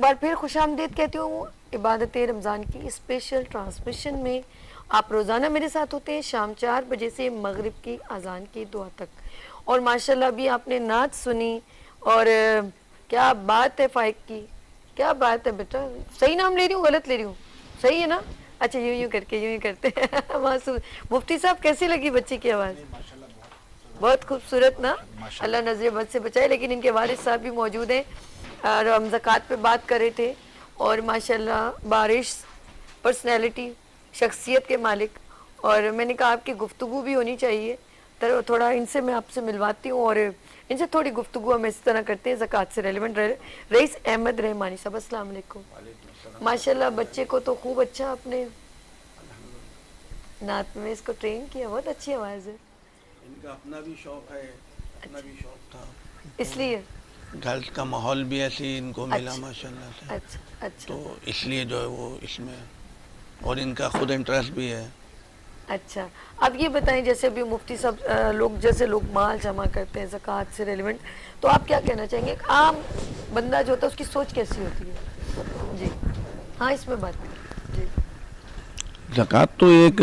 بار پھر خوش آمدید کہتی ہوں عبادت رمضان کی اسپیشل ٹرانسمیشن میں. آپ روزانہ میرے ساتھ ہوتے ہیں شام 4 بجے سے مغرب کی اذان کی دعا تک. اور ماشاءاللہ ابھی آپ نے نعت سنی اور کیا بات ہے فائق کی, کیا بات ہے بیٹا. صحیح نام لے رہی ہوں غلط لے رہی ہوں؟ صحیح ہے نا. اچھا یوں کر کے یوں کرتے ہیں. مفتی صاحب کیسی لگی بچی کی آواز؟ بہت خوبصورت نا. اللہ نظر بد سے بچائے. لیکن ان کے والد صاحب بھی موجود ہیں اور ہم زکوٰۃ پہ بات کر رہے تھے اور ماشاءاللہ بارش پرسنالٹی شخصیت کے مالک. اور میں نے کہا آپ کی گفتگو بھی ہونی چاہیے, تو تھوڑا ان سے میں آپ سے ملواتی ہوں اور ان سے تھوڑی گفتگو ہم اس طرح کرتے ہیں زکوٰۃ سے ریلیونٹ. رئیس احمد رحمانی صاحب السلام علیکم. ماشاءاللہ بچے کو تو خوب اچھا آپ نے نعت میں اس کو ٹرین کیا, بہت اچھی آواز ہے. ان کا اپنا بھی شوق ہے, اپنا بھی شوق تھا, اس لیے گھر کا ماحول بھی ایسے ان کو ملا ماشاءاللہ سے. اچھا اچھا تو اس لیے جو ہے وہ اس میں, اور ان کا خود انٹرسٹ بھی ہے. اچھا. اب یہ بتائیں جیسے ابھی مفتی صاحب لوگ مال جمع کرتے ہیں زکوٰۃ سے ریلیونٹ, تو آپ کیا کہنا چاہیں گے ایک عام بندہ جو ہوتا ہے اس کی سوچ کیسی ہوتی ہے؟ جی ہاں اس میں بات جی. زکوٰۃ تو ایک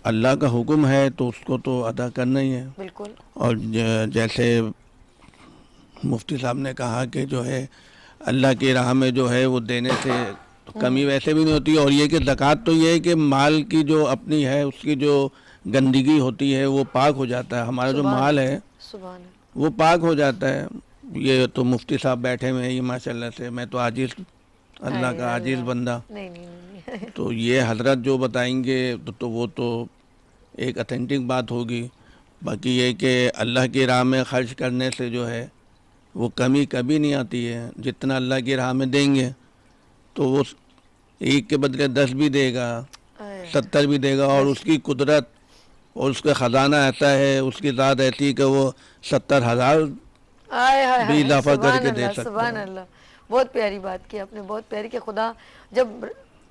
اللہ کا حکم ہے تو اس کو تو ادا کرنا ہی ہے. بالکل. اور جیسے مفتی صاحب نے کہا کہ جو ہے اللہ کی راہ میں جو ہے وہ دینے سے کمی ویسے بھی نہیں ہوتی. اور یہ کہ زکوٰۃ تو یہ ہے کہ مال کی جو اپنی ہے اس کی جو گندگی ہوتی ہے وہ پاک ہو جاتا ہے. ہمارا جو مال ہے وہ پاک ہو جاتا ہے. یہ تو مفتی صاحب بیٹھے ہوئے ہیں یہ ماشاءاللہ سے, میں تو عاجز, اللہ کا عاجز بندہ. تو یہ حضرت جو بتائیں گے تو وہ تو ایک اتھینٹک بات ہوگی. باقی یہ کہ اللہ کی راہ میں خرچ کرنے سے جو ہے وہ کمی کبھی نہیں آتی ہے. جتنا اللہ کی راہ میں دیں گے تو وہ ایک کے بدلے 10 بھی دے گا, 70 بھی دے گا. اور اس کی قدرت اور اس کا خزانہ ایسا ہے, اس کی ذات ایسی کہ وہ 70,000 بھی اضافہ کر کے دے سکتا ہے. سبحان اللہ. بہت پیاری بات کی آپ نے, بہت پیاری. کہ خدا جب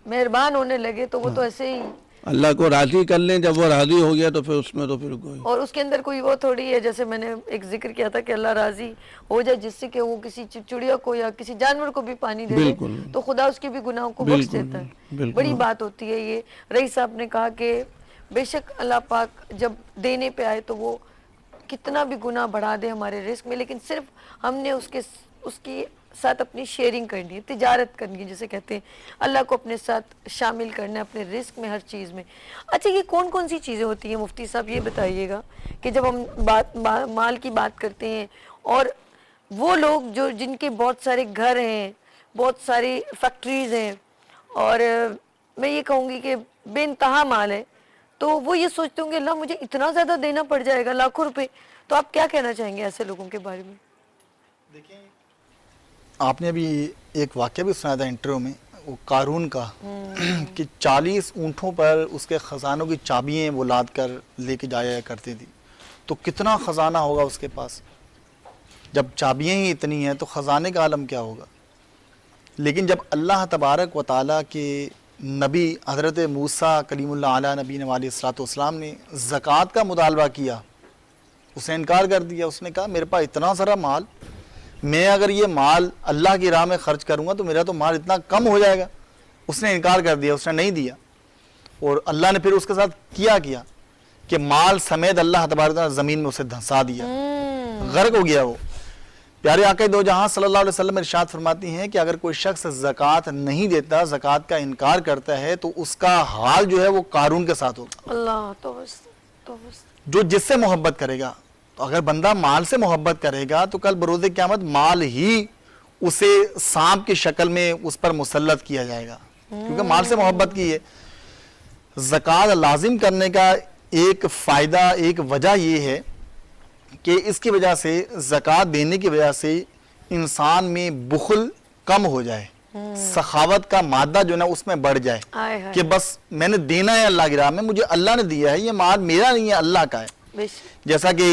مہربان ہونے لگے تو وہ تو ایسے ہی اللہ کو راضی کر لیں, جب وہ راضی ہو گیا تو پھر اس میں تو پھر کوئی, اور اس کے اندر کوئی وہ تھوڑی ہے جیسے میں نے ایک ذکر کیا تھا کہ اللہ راضی ہو جائے جس سے کہ وہ کسی چڑیا کو یا کسی جانور کو بھی پانی دے دے تو خدا اس کے بھی گناہوں کو بخش دیتا ہے. بڑی بات ہوتی ہے یہ. رئیس صاحب نے کہا کہ بے شک اللہ پاک جب دینے پہ آئے تو وہ کتنا بھی گناہ بڑھا دے ہمارے رزق میں, لیکن صرف ہم نے اس کی ساتھ اپنی شیئرنگ کرنی ہے, تجارت کرنی ہے جسے کہتے ہیں, اللہ کو اپنے ساتھ شامل کرنا ہے اپنے رزق میں, ہر چیز میں. اچھا یہ کون کون سی چیزیں ہوتی ہیں مفتی صاحب یہ بتائیے گا کہ جب ہم مال کی بات کرتے ہیں اور وہ لوگ جو جن کے بہت سارے گھر ہیں, بہت ساری فیکٹریز ہیں اور میں یہ کہوں گی کہ بے انتہا مال ہے, تو وہ یہ سوچتے ہوں گے اللہ مجھے اتنا زیادہ دینا پڑ جائے گا, لاکھوں روپے. تو آپ کیا کہنا چاہیں گے ایسے لوگوں کے بارے میں؟ دیکھیں آپ نے ابھی ایک واقعہ بھی سنا تھا انٹرویو میں, وہ قارون کا, کہ 40 اونٹوں پر اس کے خزانوں کی چابیاں وہ لاد کر لے کے جایا کرتی تھی. تو کتنا خزانہ ہوگا اس کے پاس, جب چابیاں ہی اتنی ہیں تو خزانے کا عالم کیا ہوگا. لیکن جب اللہ تبارک و تعالیٰ کے نبی حضرت موسیٰ کلیم اللہ علیہ نبی علیہ الصلوۃ والسلام نے زکوٰۃ کا مطالبہ کیا, اس نے انکار کر دیا. اس نے کہا میرے پاس اتنا سارا مال, میں اگر یہ مال اللہ کی راہ میں خرچ کروں گا تو میرا تو مال اتنا کم ہو جائے گا. اس نے انکار کر دیا, اس نے نہیں دیا. اور اللہ نے پھر اس کے ساتھ کیا کہ مال سمیت اللہ تبارک و تعالیٰ زمین میں اسے دھنسا دیا, غرق ہو گیا وہ. پیارے آقا دو جہاں صلی اللہ علیہ وسلم ارشاد فرماتی ہیں کہ اگر کوئی شخص زکوٰۃ نہیں دیتا, زکوٰۃ کا انکار کرتا ہے, تو اس کا حال جو ہے وہ قارون کے ساتھ ہوگا. اللہ جو جس سے محبت کرے گا, تو اگر بندہ مال سے محبت کرے گا تو کل بروز قیامت مال ہی اسے سانپ کی شکل میں اس پر مسلط کیا جائے گا, کیونکہ مال سے محبت کی ہے. زکوٰۃ لازم کرنے کا ایک فائدہ, ایک وجہ یہ ہے کہ اس کی وجہ سے, زکوٰۃ دینے کی وجہ سے انسان میں بخل کم ہو جائے, سخاوت کا مادہ جو نا اس میں بڑھ جائے, کہ بس میں نے دینا ہے اللہ کی راہ میں, مجھے اللہ نے دیا ہے, یہ مال میرا نہیں ہے اللہ کا ہے. جیسا کہ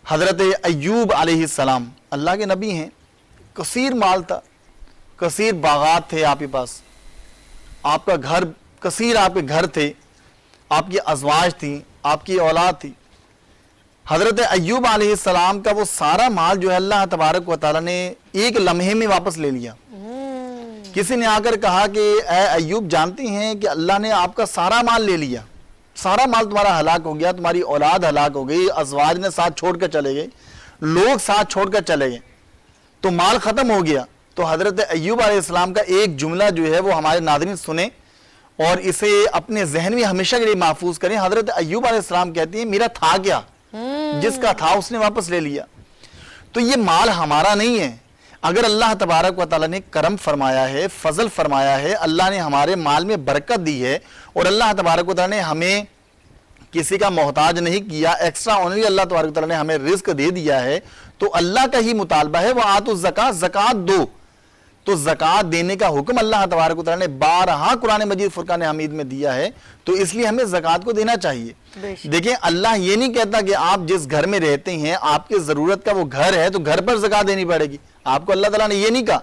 حضرت ایوب علیہ السلام اللہ کے نبی ہیں, کثیر مال تھا, کثیر باغات تھے آپ کے پاس, آپ کا گھر کثیر, آپ کے گھر تھے, آپ کی ازواج تھیں, آپ کی اولاد تھی. حضرت ایوب علیہ السلام کا وہ سارا مال جو ہے اللہ تبارک و تعالیٰ نے ایک لمحے میں واپس لے لیا. کسی نے آ کر کہا کہ اے ایوب جانتی ہیں کہ اللہ نے آپ کا سارا مال لے لیا, سارا مال تمہارا ہلاک ہو گیا, تمہاری اولاد ہلاک ہو گئی, ازواج نے ساتھ چھوڑ کر چلے گئے, لوگ ساتھ چھوڑ کر چلے گئے, تو مال ختم ہو گیا. تو حضرت ایوب علیہ السلام کا ایک جملہ جو ہے وہ ہمارے ناظرین سنیں اور اسے اپنے ذہن میں ہمیشہ کے لیے محفوظ کریں. حضرت ایوب علیہ السلام کہتی ہیں میرا تھا کیا, جس کا تھا اس نے واپس لے لیا. تو یہ مال ہمارا نہیں ہے. اگر اللہ تبارک و تعالیٰ نے کرم فرمایا ہے, فضل فرمایا ہے, اللہ نے ہمارے مال میں برکت دی ہے اور اللہ تبارک و تعالیٰ نے ہمیں کسی کا محتاج نہیں کیا, ایکسٹرا آنری اللہ تبارک و تعالیٰ نے ہمیں رزق دے دیا ہے, تو اللہ کا ہی مطالبہ ہے وَآتُوا الزَّکَاۃَ, زکوٰۃ دو. تو زکوٰۃ دینے کا حکم اللہ تبارک و تعالیٰ نے بارہا قرآن مجید فرقان حمید میں دیا ہے, تو اس لیے ہمیں زکوٰۃ کو دینا چاہیے. دیکھیں اللہ یہ نہیں کہتا کہ آپ جس گھر میں رہتے ہیں آپ کے ضرورت کا وہ گھر ہے تو گھر پر زکوٰۃ دینی پڑے گی, آپ کو اللہ تعالیٰ نے یہ نہیں کہا,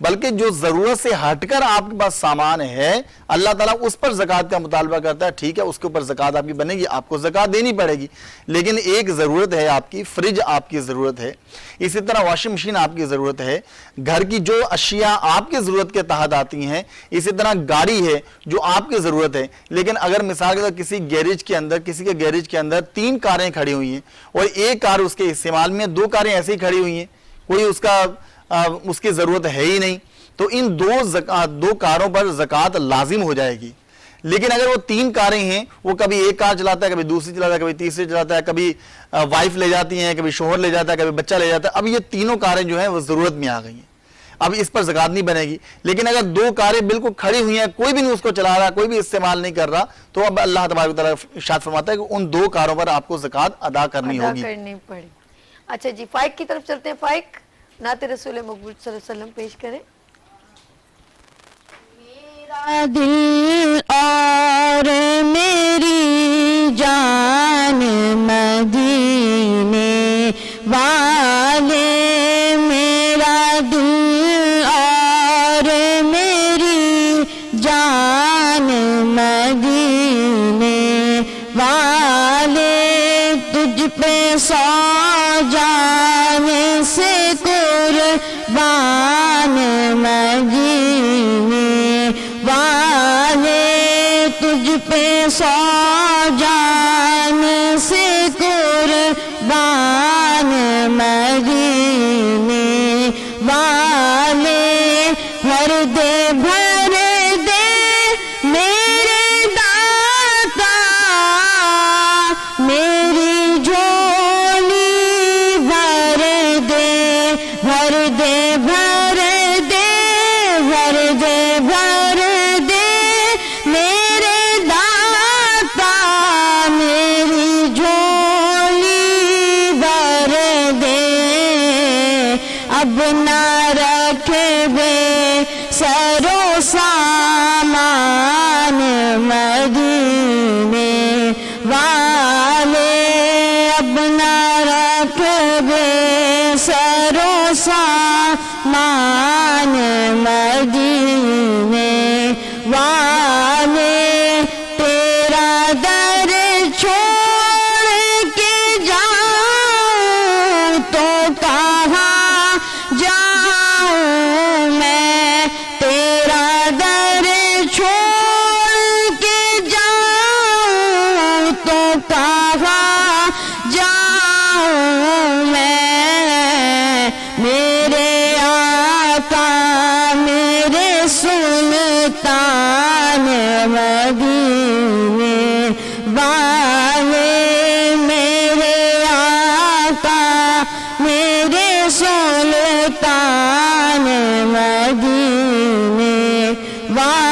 بلکہ جو ضرورت سے ہٹ کر آپ کے پاس سامان ہے اللہ تعالیٰ اس پر زکوٰۃ کا مطالبہ کرتا ہے. ٹھیک ہے, اس کے اوپر زکوٰۃ آپ کی بنے گی, آپ کو زکوٰۃ دینی پڑے گی. لیکن ایک ضرورت ہے آپ کی, فریج آپ کی ضرورت ہے, اسی طرح واشنگ مشین آپ کی ضرورت ہے, گھر کی جو اشیاء آپ کی ضرورت کے تحت آتی ہیں, اسی طرح گاڑی ہے جو آپ کی ضرورت ہے. لیکن اگر مثال کے طور کسی گیریج کے اندر, کسی کے گیریج کے اندر 3 کاریں کھڑی ہوئی ہیں اور ایک کار اس کے استعمال میں, 2 کاریں ایسے ہی کھڑی ہوئی ہیں, کوئی اس کی ضرورت ہے ہی نہیں, تو ان 2 کاروں پر زکوٰۃ لازم ہو جائے گی. لیکن اگر وہ 3 کاریں ہیں, وہ کبھی ایک کار چلاتا ہے, کبھی دوسری چلاتا ہے, کبھی تیسری چلاتا ہے, کبھی وائف لے جاتی ہیں, کبھی شوہر لے جاتا ہے, کبھی بچہ لے جاتا ہے, اب یہ تینوں کاریں جو ہیں وہ ضرورت میں آ گئی ہیں, اب اس پر زکوٰۃ نہیں بنے گی. لیکن اگر 2 کاریں بالکل کھڑی ہوئی ہیں, کوئی بھی نہیں اس کو چلا رہا, کوئی بھی استعمال نہیں کر رہا, تو اب اللہ تبارک و تعالیٰ ارشاد فرماتا ہے کہ ان 2 کاروں پر آپ کو زکوٰۃ ادا کرنی ہوگی. پڑی. اچھا جی, فائق کی طرف چلتے ہیں. فائق نعت رسول مقبول صلی اللہ علیہ وسلم پیش کریں. میرا دل اور میری جان مدینے والے, میرا دل اور میری جان مدینے والے, تجھ پہ 100 جان سے قربان مدینے والے, تجھ پہ 100 جان سے قربان مدینے والے, بھر دے بھر دے میرے داتا میری جھولی بھر دے, بھر دے بھر دے, بھر دے بھر دے میرے داتا میری جھولی بھر دے, اب نہ رکھے بے سرو سامان مدینے والے, اب نہ رکھے بے سرو سامان مدینے والے, تیرا در چھوڑ کے جاؤں تو کہاں جاؤں میں, تیرا در چھوڑ کے جاؤں تو کہاں جاؤں میں, میرے آقا میرے سلطان مدینے والے, میرے آقا میرے سلطان مدینے والے.